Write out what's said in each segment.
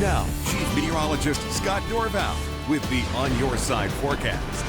Now, Chief Meteorologist Scott Dorval with the On Your Side forecast.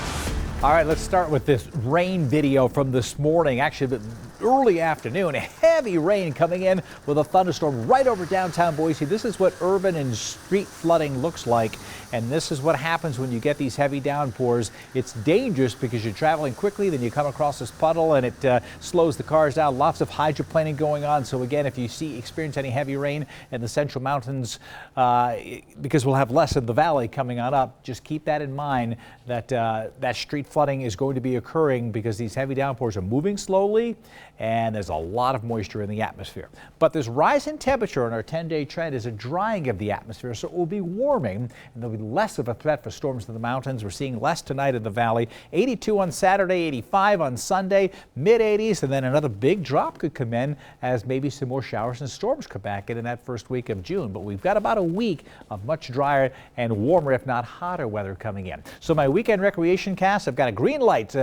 All right, let's start with this rain video from this morning. Actually, the early afternoon, heavy rain coming in with a thunderstorm right over downtown Boise. This is what urban and street flooding looks like. And this is what happens when you get these heavy downpours. It's dangerous because you're traveling quickly, then you come across this puddle and it slows the cars down. Lots of hydroplaning going on. So again, if you experience any heavy rain in the central mountains, because we'll have less in the valley coming on up, just keep that in mind that that street flooding is going to be occurring because these heavy downpours are moving slowly and there's a lot of moisture in the atmosphere. But this rise in temperature on our 10-day trend is a drying of the atmosphere, so it will be warming and there'll be less of a threat for storms in the mountains. We're seeing less tonight in the valley. 82 on Saturday, 85 on Sunday, mid-80s, and then another big drop could come in as maybe some more showers and storms come back in that first week of June. But we've got about a week of much drier and warmer, if not hotter weather coming in. So my weekend recreation cast, I've got a green light,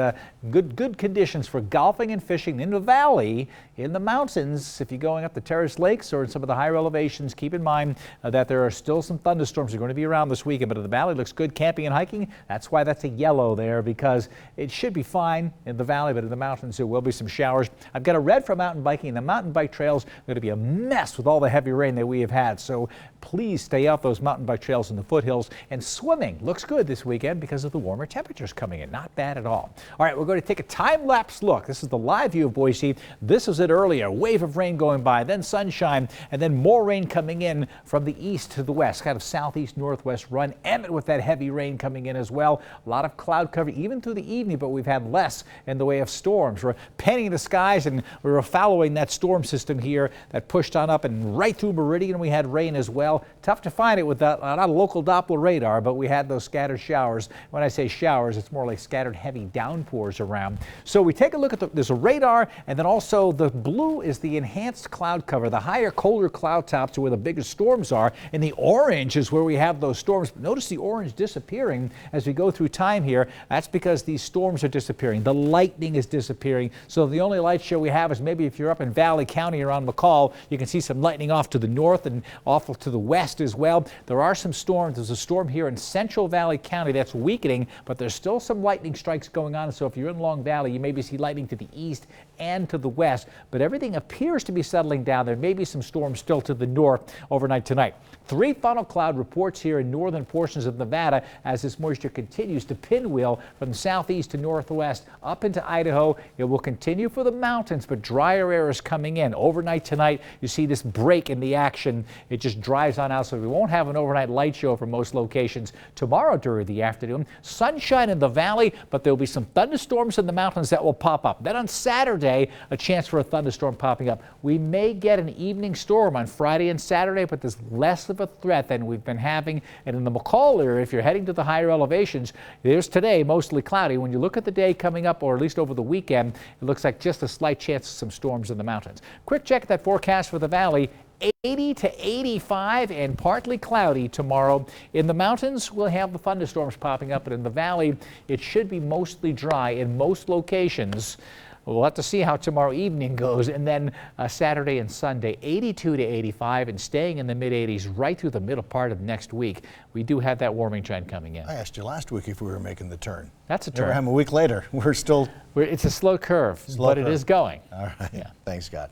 good conditions for golfing and fishing in the valley. In the mountains, if you're going up the terrace lakes or in some of the higher elevations, keep in mind that there are still some thunderstorms that are going to be around this weekend, but in the valley looks good. Camping and hiking, that's why that's a yellow there, because it should be fine in the valley, but in the mountains there will be some showers. I've got a red for mountain biking. The mountain bike trails are going to be a mess with all the heavy rain that we have had, so please stay off those mountain bike trails in the foothills. And swimming looks good this weekend because of the warmer temperatures coming in. Not bad at all. All right, we're going to take a time-lapse look. This is the live view of Boise. This was it earlier. Wave of rain going by, then sunshine, and then more rain coming in from the east to the west, kind of southeast northwest run. Emmett with that heavy rain coming in as well. A lot of cloud cover even through the evening, but we've had less in the way of storms. We're painting the skies and we were following that storm system here that pushed on up and right through Meridian. We had rain as well. Tough to find it with that, not a local Doppler radar, but we had those scattered showers. When I say showers, it's more like scattered heavy downpours around. So we take a look at there's a radar, and then also the blue is the enhanced cloud cover. The higher, colder cloud tops are where the biggest storms are, and the orange is where we have those storms. Notice the orange disappearing as we go through time here. That's because these storms are disappearing. The lightning is disappearing. So the only light show we have is maybe if you're up in Valley County around McCall, you can see some lightning off to the north and off to the west as well. There are some storms. There's a storm here in Central Valley County that's weakening, but there's still some lightning strikes going on. So if you're in Long Valley, you maybe see lightning to the east and to the west, but everything appears to be settling down. There may be some storms still to the north overnight tonight. 3 funnel cloud reports here in northern portions of Nevada as this moisture continues to pinwheel from southeast to northwest up into Idaho. It will continue for the mountains, but drier air is coming in. Overnight tonight, you see this break in the action. It just drives on out, so we won't have an overnight light show for most locations. Tomorrow during the afternoon, sunshine in the valley, but there'll be some thunderstorms in the mountains that will pop up. Then on Saturday, a chance for a thunderstorm popping up. We may get an evening storm on Friday and Saturday, but there's less of a threat than we've been having. And in the McCall area, if you're heading to the higher elevations, there's today mostly cloudy. When you look at the day coming up, or at least over the weekend, it looks like just a slight chance of some storms in the mountains. Quick check at that forecast for the valley. 80 to 85 and partly cloudy tomorrow. In the mountains, we'll have the thunderstorms popping up, but in the valley, it should be mostly dry in most locations. We'll have to see how tomorrow evening goes, and then Saturday and Sunday, 82 to 85 and staying in the mid-80s right through the middle part of next week. We do have that warming trend coming in. I asked you last week if we were making the turn. That's a turn. Here I am a week later. We're still... It's a slow curve, but it is going. All right. Yeah. Thanks, Scott.